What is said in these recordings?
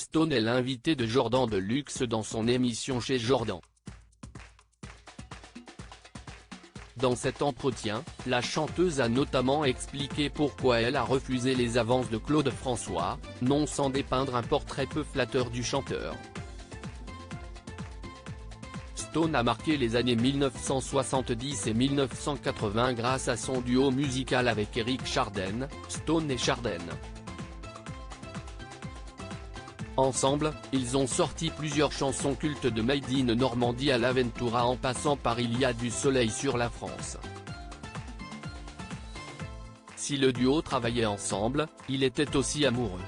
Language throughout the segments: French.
Stone est l'invité de Jordan Deluxe dans son émission chez Jordan. Dans cet entretien, la chanteuse a notamment expliqué pourquoi elle a refusé les avances de Claude François, non sans dépeindre un portrait peu flatteur du chanteur. Stone a marqué les années 1970 et 1980 grâce à son duo musical avec Eric Chardin, Stone et Chardin. Ensemble, ils ont sorti plusieurs chansons cultes de Made in Normandie à l'Aventura en passant par Il y a du soleil sur la France. Si le duo travaillait ensemble, il était aussi amoureux.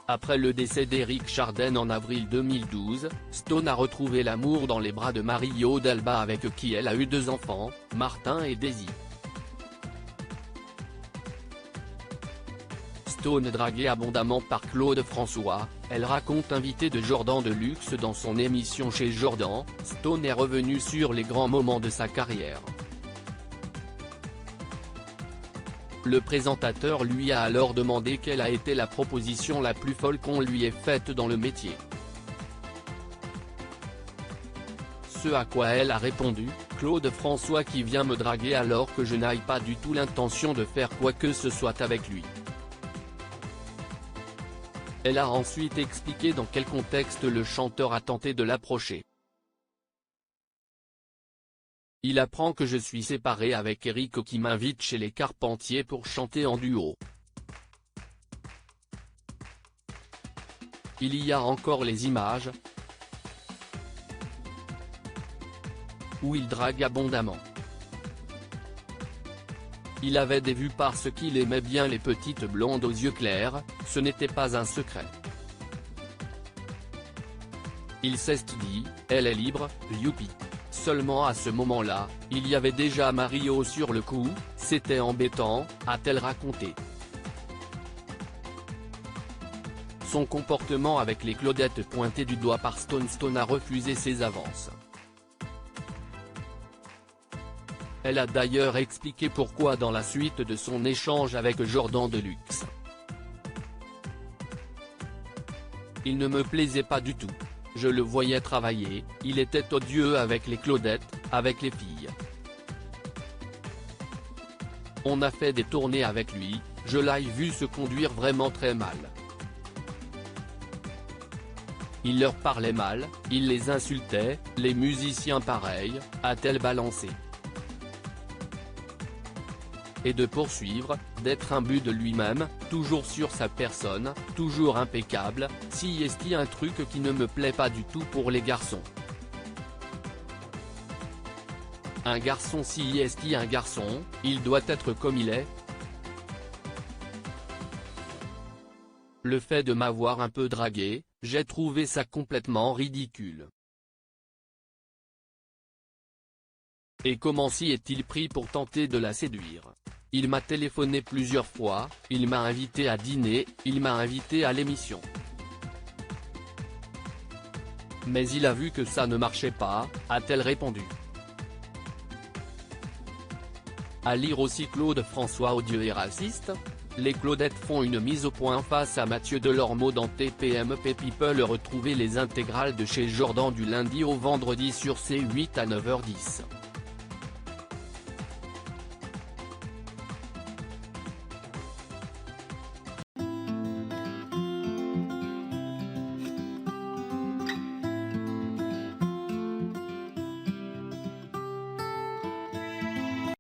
Après le décès d'Eric Chardin en avril 2012, Stone a retrouvé l'amour dans les bras de Mario Dalba avec qui elle a eu 2 enfants, Martin et Daisy. Stone draguée abondamment par Claude François, elle raconte invité de Jordan Deluxe dans son émission chez Jordan. Stone est revenu sur les grands moments de sa carrière. Le présentateur lui a alors demandé quelle a été la proposition la plus folle qu'on lui ait faite dans le métier. Ce à quoi elle a répondu, Claude François qui vient me draguer alors que je n'aille pas du tout l'intention de faire quoi que ce soit avec lui. Elle a ensuite expliqué dans quel contexte le chanteur a tenté de l'approcher. Il apprend que je suis séparé avec Eric qui m'invite chez les Carpentiers pour chanter en duo. Il y a encore les images où il drague abondamment. Il avait des vues parce qu'il aimait bien les petites blondes aux yeux clairs, ce n'était pas un secret. Il s'est dit, elle est libre, youpi. Seulement à ce moment-là, il y avait déjà Mario sur le coup, c'était embêtant, a-t-elle raconté. Son comportement avec les Claudettes pointé du doigt par Stone. Stone a refusé ses avances. Elle a d'ailleurs expliqué pourquoi dans la suite de son échange avec Jordan Deluxe. Il ne me plaisait pas du tout. Je le voyais travailler, il était odieux avec les Claudettes, avec les filles. On a fait des tournées avec lui, je l'ai vu se conduire vraiment très mal. Il leur parlait mal, il les insultait, les musiciens pareil, a-t-elle balancé. Et de poursuivre, d'être imbu de lui-même, toujours sur sa personne, toujours impeccable, si est-il un truc qui ne me plaît pas du tout pour les garçons. Un garçon si est-il un garçon, il doit être comme il est. Le fait de m'avoir un peu dragué, j'ai trouvé ça complètement ridicule. Et comment s'y est-il pris pour tenter de la séduire? Il m'a téléphoné plusieurs fois, il m'a invité à dîner, il m'a invité à l'émission. Mais il a vu que ça ne marchait pas, a-t-elle répondu. À lire aussi Claude François odieux et raciste. Les Claudettes font une mise au point face à Mathieu Delormeau dans TPMP People. Retrouvez les intégrales de chez Jordan du lundi au vendredi sur C8 à 9h10.